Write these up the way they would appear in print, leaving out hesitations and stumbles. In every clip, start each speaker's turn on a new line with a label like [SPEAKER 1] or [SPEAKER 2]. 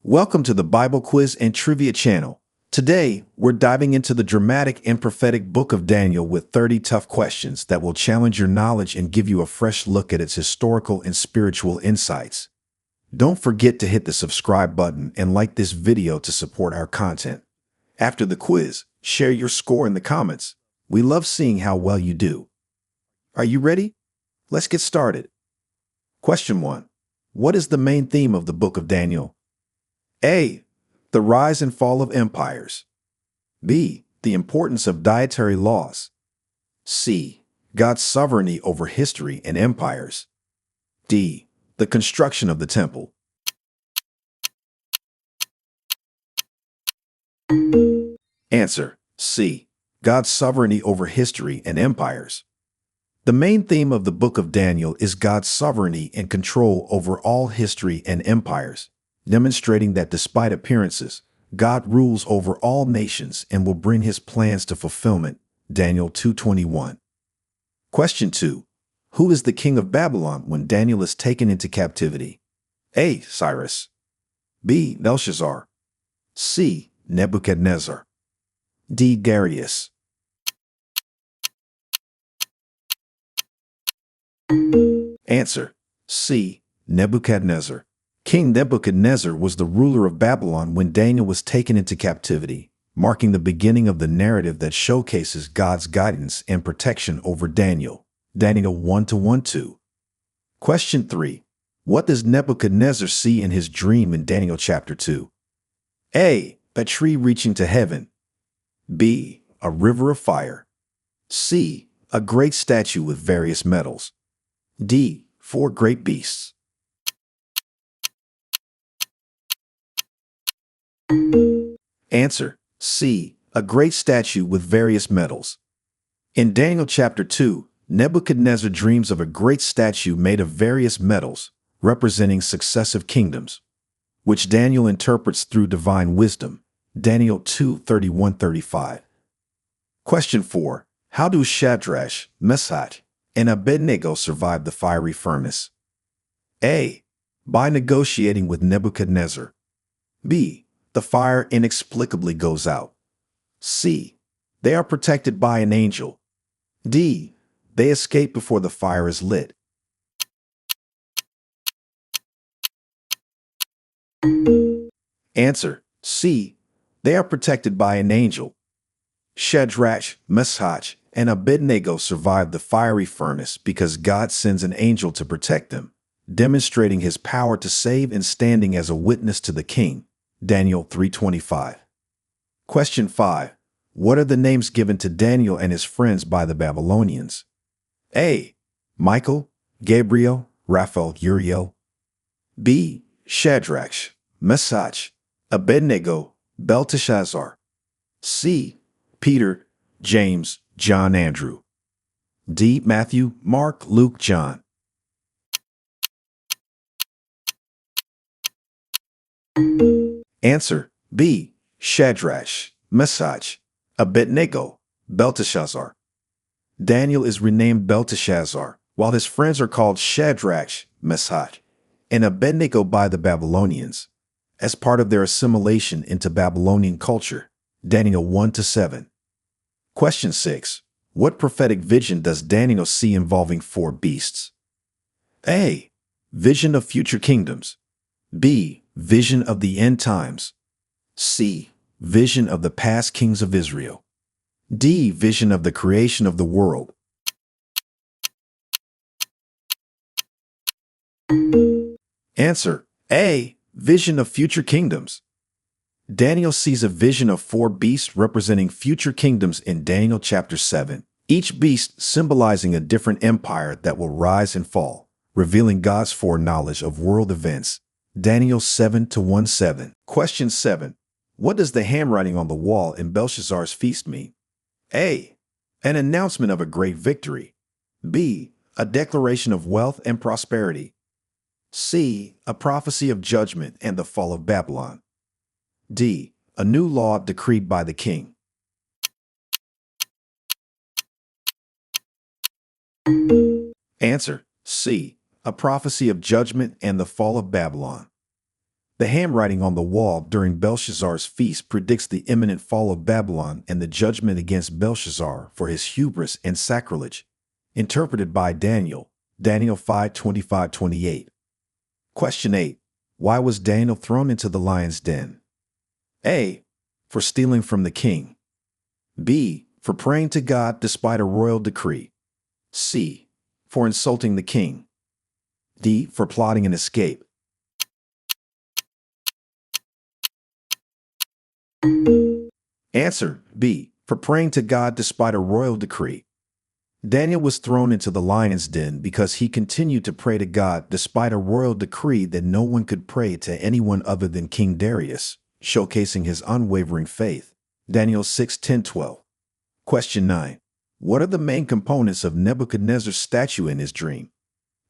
[SPEAKER 1] Welcome to the Bible Quiz and Trivia channel. Today, we're diving into the dramatic and prophetic book of Daniel with 30 tough questions that will challenge your knowledge and give you a fresh look at its historical and spiritual insights. Don't forget to hit the subscribe button and like this video to support our content. After the quiz, share your score in the comments. We love seeing how well you do. Are you ready? Let's get started. Question 1. What is the main theme of the book of Daniel? A. The rise and fall of empires. B. The importance of dietary laws. C. God's sovereignty over history and empires. D. The construction of the temple. Answer: C. God's sovereignty over history and empires. The main theme of the book of Daniel is God's sovereignty and control over all history and empires, demonstrating that despite appearances, God rules over all nations and will bring his plans to fulfillment. Daniel 2:21. Question 2. Who is the king of Babylon when Daniel is taken into captivity? A. Cyrus. B. Belshazzar. C. Nebuchadnezzar. D. Darius. Answer: C. Nebuchadnezzar. King Nebuchadnezzar was the ruler of Babylon when Daniel was taken into captivity, marking the beginning of the narrative that showcases God's guidance and protection over Daniel. Daniel 1-12. Question 3. What does Nebuchadnezzar see in his dream in Daniel chapter 2? A. A tree reaching to heaven. B. A river of fire. C. A great statue with various metals. D. 4 great beasts. Answer: C. A great statue with various metals. In Daniel chapter 2, Nebuchadnezzar dreams of a great statue made of various metals, representing successive kingdoms, which Daniel interprets through divine wisdom. Daniel 2:31-35. Question 4. How do Shadrach, Meshach, and Abednego survive the fiery furnace? A. By negotiating with Nebuchadnezzar. B. The fire inexplicably goes out. C. They are protected by an angel. D. They escape before the fire is lit. Answer: C. They are protected by an angel. Shadrach, Meshach, and Abednego survived the fiery furnace because God sends an angel to protect them, demonstrating his power to save and standing as a witness to the king. Daniel 3:25. Question 5. What are the names given to Daniel and his friends by the Babylonians? A. Michael, Gabriel, Raphael, Uriel. B. Shadrach, Meshach, Abednego, Belteshazzar. C. Peter, James, John, Andrew. D. Matthew, Mark, Luke, John. Answer: B. Shadrach, Meshach, Abednego, Belteshazzar. Daniel is renamed Belteshazzar, while his friends are called Shadrach, Meshach, and Abednego by the Babylonians, as part of their assimilation into Babylonian culture. Daniel 1-7. Question 6. What prophetic vision does Daniel see involving 4 beasts? A. Vision of future kingdoms. B. Vision of the end times. C. Vision of the past kings of Israel. D. Vision of the creation of the world. Answer: A. Vision of future kingdoms. Daniel sees a vision of 4 beasts representing future kingdoms in Daniel chapter 7, each beast symbolizing a different empire that will rise and fall, revealing God's foreknowledge of world events. Daniel 7-17. Question 7. What does the handwriting on the wall in Belshazzar's feast mean? A. An announcement of a great victory. B. A declaration of wealth and prosperity. C. A prophecy of judgment and the fall of Babylon. D. A new law decreed by the king. Answer: C. A prophecy of judgment and the fall of Babylon. The handwriting on the wall during Belshazzar's feast predicts the imminent fall of Babylon and the judgment against Belshazzar for his hubris and sacrilege. Interpreted by Daniel, Daniel 5:25-28. Question 8. Why was Daniel thrown into the lion's den? A. For stealing from the king. B. For praying to God despite a royal decree. C. For insulting the king. D. For plotting an escape. Answer B. For praying to God despite a royal decree. Daniel was thrown into the lion's den because he continued to pray to God despite a royal decree that no one could pray to anyone other than King Darius, showcasing his unwavering faith. Daniel 6:10-12. Question 9. What are the main components of Nebuchadnezzar's statue in his dream?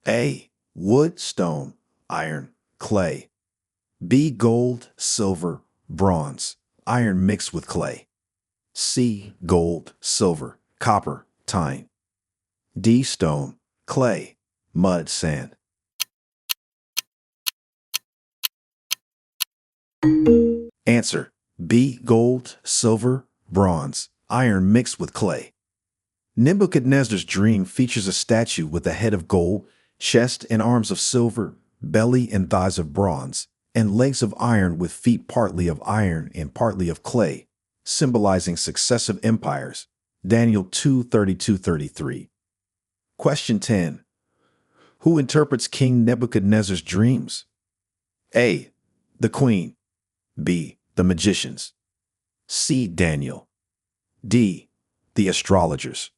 [SPEAKER 1] A. Wood, stone, iron, clay. B. Gold, silver, bronze, iron mixed with clay. C. Gold, silver, copper, tin. D. Stone, clay, mud, sand. Answer B. Gold, silver, bronze, iron mixed with clay. Nebuchadnezzar's dream features a statue with a head of gold, chest and arms of silver, belly and thighs of bronze, and legs of iron with feet partly of iron and partly of clay, symbolizing successive empires. Daniel 2:32-33. Question 10. Who interprets King Nebuchadnezzar's dreams? A. The queen. B. The magicians. C. Daniel. D. The astrologers.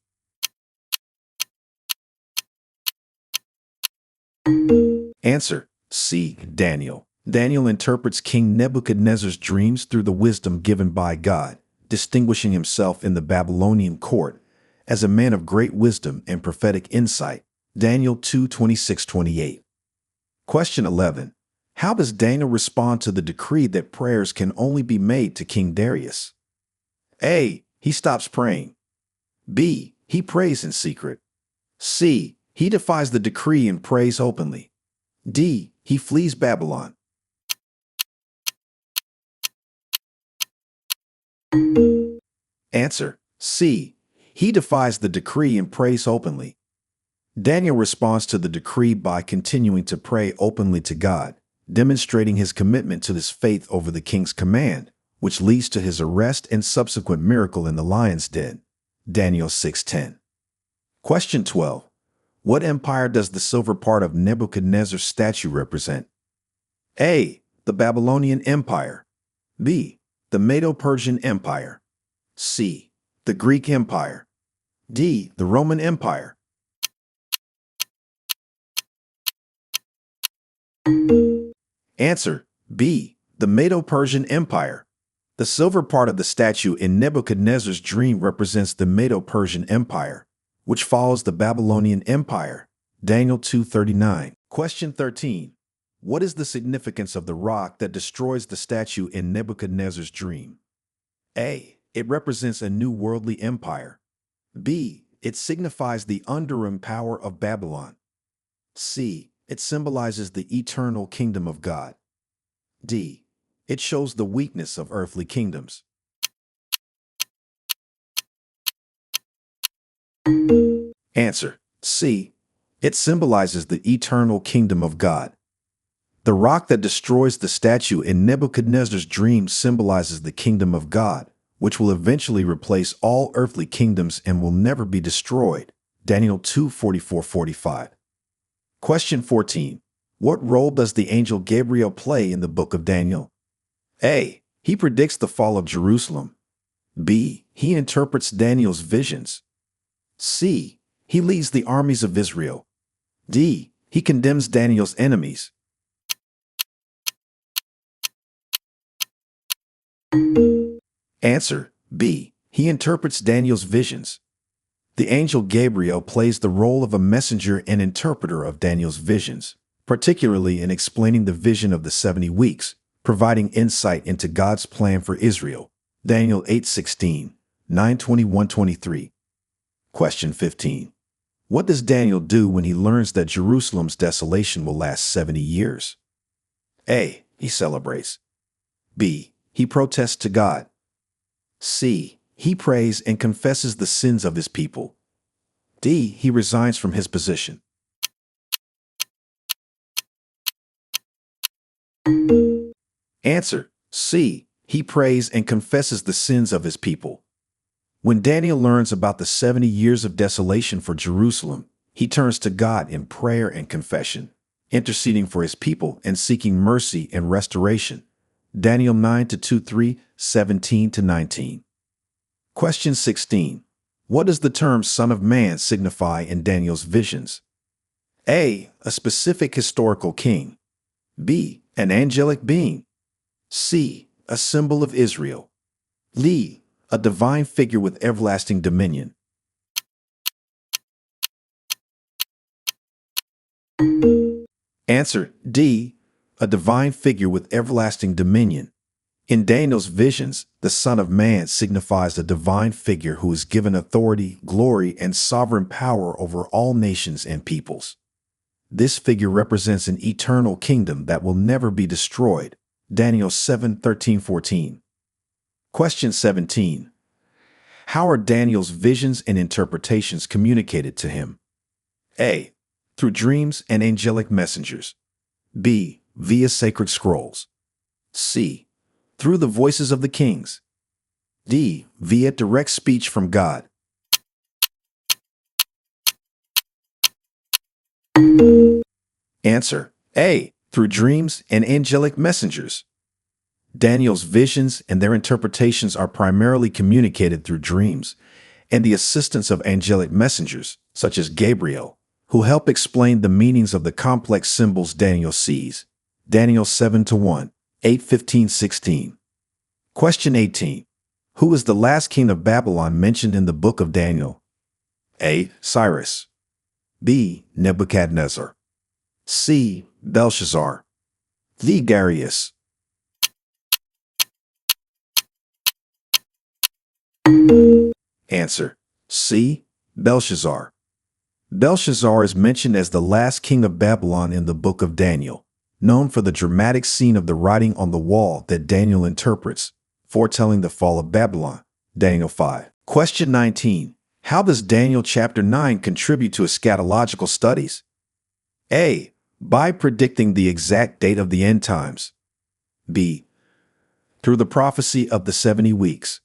[SPEAKER 1] Answer C. Daniel. Daniel interprets King Nebuchadnezzar's dreams through the wisdom given by God, distinguishing himself in the Babylonian court as a man of great wisdom and prophetic insight. Daniel 2:26-28. Question 11. How does Daniel respond to the decree that prayers can only be made to King Darius? A. He stops praying. B. He prays in secret. C. He defies the decree and prays openly. D. He flees Babylon. Answer C. He defies the decree and prays openly. Daniel responds to the decree by continuing to pray openly to God, demonstrating his commitment to his faith over the king's command, which leads to his arrest and subsequent miracle in the lion's den. Daniel 6:10. Question 12. What empire does the silver part of Nebuchadnezzar's statue represent? A. The Babylonian Empire. B. The Medo-Persian Empire. C. The Greek Empire. D. The Roman Empire. Answer B. The Medo-Persian Empire. The silver part of the statue in Nebuchadnezzar's dream represents the Medo-Persian Empire, which follows the Babylonian Empire. Daniel 2:39. Question 13. What is the significance of the rock that destroys the statue in Nebuchadnezzar's dream? A. It represents a new worldly empire. B. It signifies the enduring power of Babylon. C. It symbolizes the eternal kingdom of God. D. It shows the weakness of earthly kingdoms. Answer C. It symbolizes the eternal kingdom of God. The rock that destroys the statue in Nebuchadnezzar's dream symbolizes the kingdom of God, which will eventually replace all earthly kingdoms and will never be destroyed. Daniel 2:44-45. Question 14. What role does the angel Gabriel play in the book of Daniel? A. He predicts the fall of Jerusalem. B. He interprets Daniel's visions. C. He leads the armies of Israel. D. He condemns Daniel's enemies. Answer B. He interprets Daniel's visions. The angel Gabriel plays the role of a messenger and interpreter of Daniel's visions, particularly in explaining the vision of the 70 weeks, providing insight into God's plan for Israel. Daniel 8:16, 9:21-23. Question 15. What does Daniel do when he learns that Jerusalem's desolation will last 70 years? A. He celebrates. B. He protests to God. C. He prays and confesses the sins of his people. D. He resigns from his position. Answer. C. He prays and confesses the sins of his people. When Daniel learns about the 70 years of desolation for Jerusalem, he turns to God in prayer and confession, interceding for his people and seeking mercy and restoration. Daniel 9-2-3, 17-19. Question 16. What does the term Son of Man signify in Daniel's visions? A. A specific historical king. B. An angelic being. C. A symbol of Israel. D. A divine figure with everlasting dominion. Answer. D. A divine figure with everlasting dominion. In Daniel's visions, the Son of Man signifies a divine figure who is given authority, glory, and sovereign power over all nations and peoples. This figure represents an eternal kingdom that will never be destroyed. Daniel 7:13-14. Question 17. How are Daniel's visions and interpretations communicated to him? A. Through dreams and angelic messengers. B. Via sacred scrolls. C. Through the voices of the kings. D. Via direct speech from God. Answer. A. Through dreams and angelic messengers. Daniel's visions and their interpretations are primarily communicated through dreams and the assistance of angelic messengers, such as Gabriel, who help explain the meanings of the complex symbols Daniel sees. Daniel 7-1, 8:15-16. Question 18. Who is the last king of Babylon mentioned in the book of Daniel? A. Cyrus. B. Nebuchadnezzar. C. Belshazzar. D. Darius. Answer. C. Belshazzar. Belshazzar is mentioned as the last king of Babylon in the book of Daniel, known for the dramatic scene of the writing on the wall that Daniel interprets, foretelling the fall of Babylon. Daniel 5. Question 19. How does Daniel chapter 9 contribute to eschatological studies? A. By predicting the exact date of the end times. B. Through the prophecy of the 70 weeks.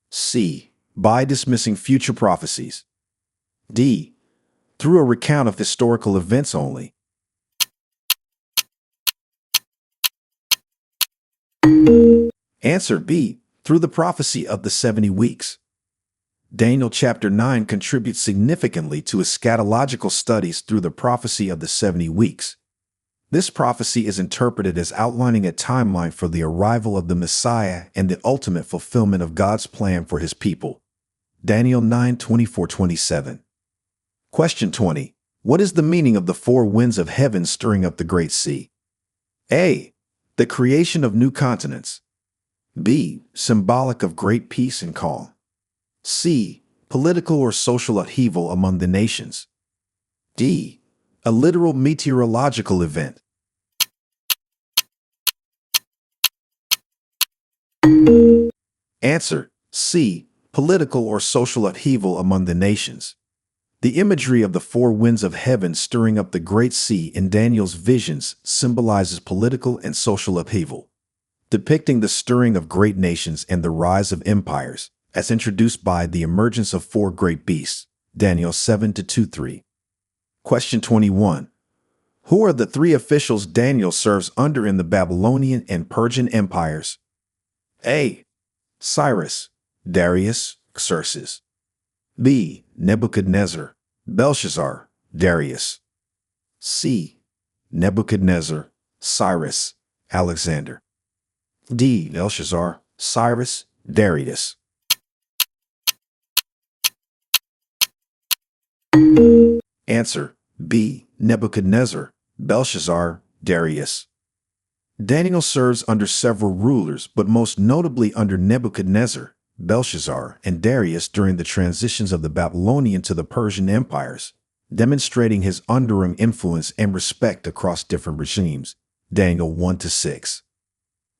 [SPEAKER 1] C. By dismissing future prophecies. D. Through a recount of historical events only. Answer. B. Through the prophecy of the 70 weeks. Daniel chapter 9 contributes significantly to eschatological studies through the prophecy of the 70 weeks. This prophecy is interpreted as outlining a timeline for the arrival of the Messiah and the ultimate fulfillment of God's plan for his people. Daniel 9:24-27. Question 20. What is the meaning of the four winds of heaven stirring up the great sea? A. The creation of new continents. B. Symbolic of great peace and calm. C. Political or social upheaval among the nations. D. A literal meteorological event. Answer. C. Political or social upheaval among the nations. The imagery of the four winds of heaven stirring up the great sea in Daniel's visions symbolizes political and social upheaval, depicting the stirring of great nations and the rise of empires, as introduced by the emergence of four great beasts. Daniel 7-2-3. Question 21. Who are the three officials Daniel serves under in the Babylonian and Persian empires? A. Cyrus, Darius, Xerxes. B. Nebuchadnezzar, Belshazzar, Darius. C. Nebuchadnezzar, Cyrus, Alexander. D. Belshazzar, Cyrus, Darius. Answer. B. Nebuchadnezzar, Belshazzar, Darius. Daniel serves under several rulers, but most notably under Nebuchadnezzar, Belshazzar, and Darius during the transitions of the Babylonian to the Persian empires, demonstrating his enduring influence and respect across different regimes. Daniel 1-6.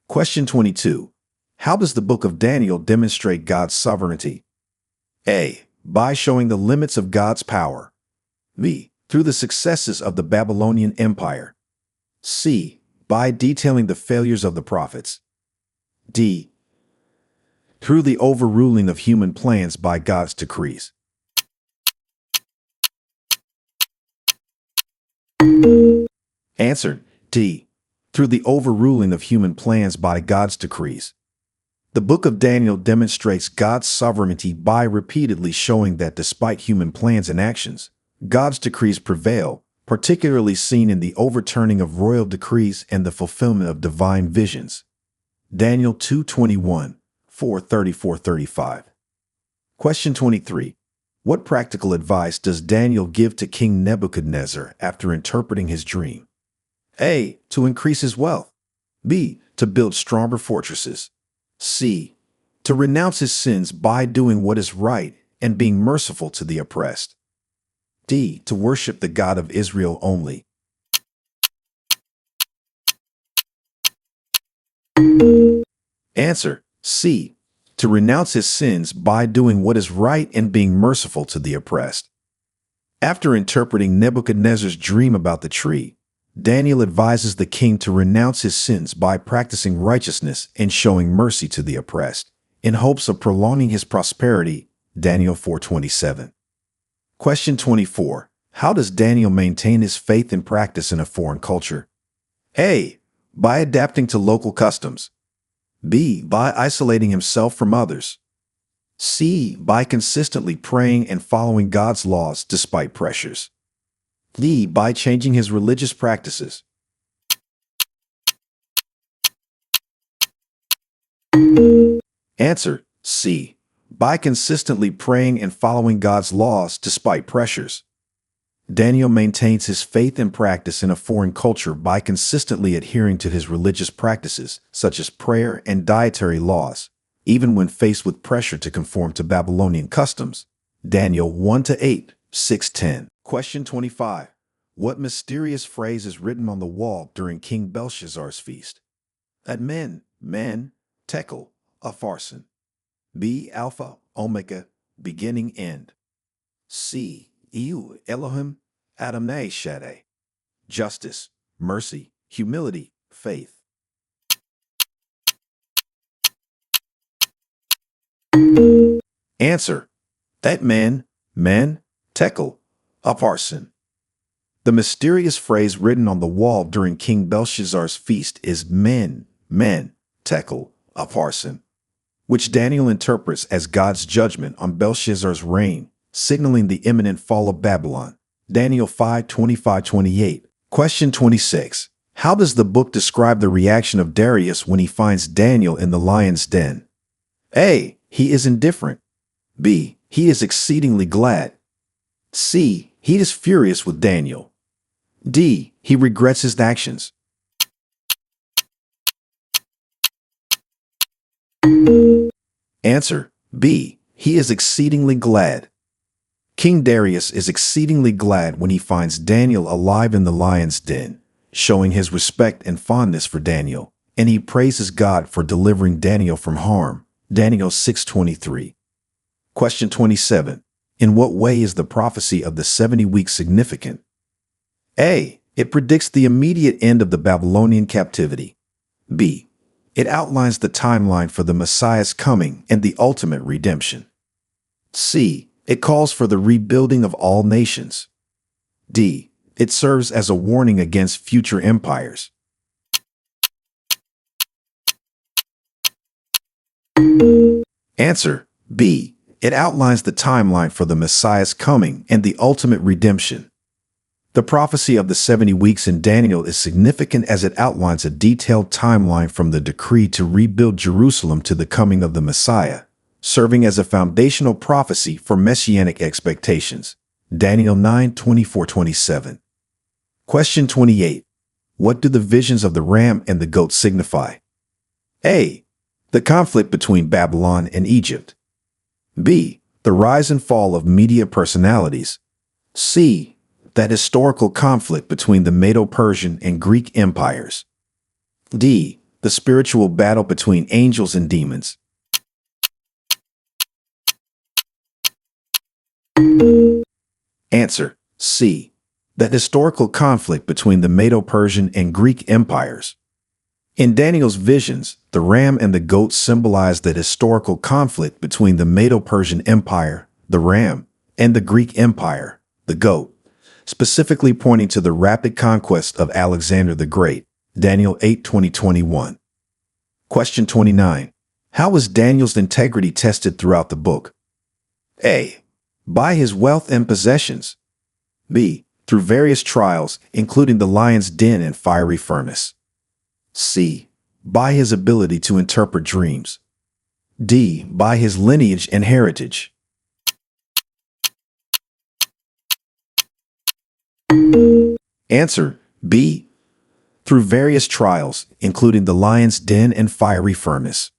[SPEAKER 1] Question 22. How does the book of Daniel demonstrate God's sovereignty? A. By showing the limits of God's power. B. Through the successes of the Babylonian Empire. C. By detailing the failures of the prophets. D. Through the overruling of human plans by God's decrees. Answer: D. Through the overruling of human plans by God's decrees. The book of Daniel demonstrates God's sovereignty by repeatedly showing that despite human plans and actions, God's decrees prevail, particularly seen in the overturning of royal decrees and the fulfillment of divine visions. Daniel 2:21, 4:34-35. Question 23. What practical advice does Daniel give to King Nebuchadnezzar after interpreting his dream? A. To increase his wealth. B. To build stronger fortresses. C. To renounce his sins by doing what is right and being merciful to the oppressed. D. To worship the God of Israel only. Answer: C. To renounce his sins by doing what is right and being merciful to the oppressed. After interpreting Nebuchadnezzar's dream about the tree, Daniel advises the king to renounce his sins by practicing righteousness and showing mercy to the oppressed, in hopes of prolonging his prosperity. Daniel 4:27. Question 24. How does Daniel maintain his faith and practice in a foreign culture? A. By adapting to local customs. B. By isolating himself from others. C. By consistently praying and following God's laws despite pressures. D. By changing his religious practices. Answer: C. By consistently praying and following God's laws despite pressures. Daniel maintains his faith and practice in a foreign culture by consistently adhering to his religious practices, such as prayer and dietary laws, even when faced with pressure to conform to Babylonian customs. Daniel 1-8, 6-10. Question 25. What mysterious phrase is written on the wall during King Belshazzar's feast? Amen, tekel, upharsin. B. Alpha, Omega, beginning, end. C. Eu, Elohim, Adonai Shaddai. Justice, mercy, humility, faith. Answer: that man, tekel, upharsin. The mysterious phrase written on the wall during King Belshazzar's feast is men, tekel, upharsin, which Daniel interprets as God's judgment on Belshazzar's reign, signaling the imminent fall of Babylon. Daniel 5:25-28. Question 26. How does the book describe the reaction of Darius when he finds Daniel in the lion's den? A. He is indifferent. B. He is exceedingly glad. C. He is furious with Daniel. D. He regrets his actions. Answer: B. He is exceedingly glad. King Darius is exceedingly glad when he finds Daniel alive in the lion's den, showing his respect and fondness for Daniel, and he praises God for delivering Daniel from harm. Daniel 6:23. Question 27. In what way is the prophecy of the 70 weeks significant? A. It predicts the immediate end of the Babylonian captivity. B. It outlines the timeline for the Messiah's coming and the ultimate redemption. C. It calls for the rebuilding of all nations. D. It serves as a warning against future empires. Answer: B. It outlines the timeline for the Messiah's coming and the ultimate redemption. The prophecy of the 70 weeks in Daniel is significant as it outlines a detailed timeline from the decree to rebuild Jerusalem to the coming of the Messiah, serving as a foundational prophecy for messianic expectations. Daniel 9:24-27. Question 28. What do the visions of the ram and the goat signify? A. The conflict between Babylon and Egypt. B. The rise and fall of media personalities. C. That historical conflict between the Medo-Persian and Greek empires. D. The spiritual battle between angels and demons. Answer: C. The historical conflict between the Medo-Persian and Greek empires. In Daniel's visions, the ram and the goat symbolize the historical conflict between the Medo-Persian Empire, the ram, and the Greek Empire, the goat, specifically pointing to the rapid conquest of Alexander the Great. Daniel 8:20-21. Question 29. How was Daniel's integrity tested throughout the book? A. By his wealth and possessions. B. Through various trials, including the lion's den and fiery furnace. C. By his ability to interpret dreams. D. By his lineage and heritage. Answer: B. Through various trials, including the lion's den and fiery furnace.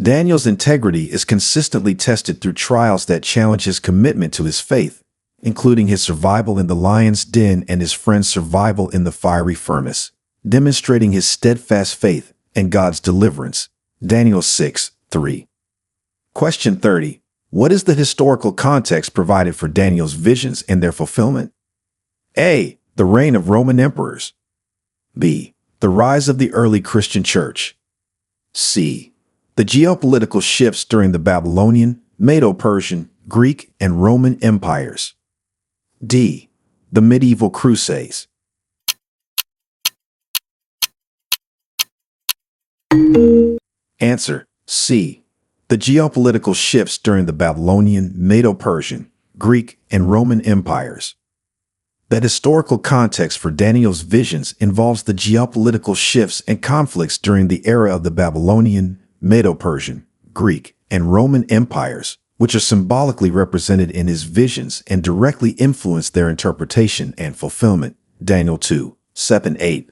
[SPEAKER 1] Daniel's integrity is consistently tested through trials that challenge his commitment to his faith, including his survival in the lion's den and his friend's survival in the fiery furnace, demonstrating his steadfast faith and God's deliverance. Daniel 6:3. Question 30. What is the historical context provided for Daniel's visions and their fulfillment? A. The reign of Roman emperors. B. The rise of the early Christian church. C. The geopolitical shifts during the Babylonian, Medo-Persian, Greek, and Roman empires. D. The medieval crusades. Answer: C. The geopolitical shifts during the Babylonian, Medo-Persian, Greek, and Roman empires. The historical context for Daniel's visions involves the geopolitical shifts and conflicts during the era of the Babylonian, Medo-Persian, Greek, and Roman empires, which are symbolically represented in his visions and directly influence their interpretation and fulfillment. Daniel 2:7-8.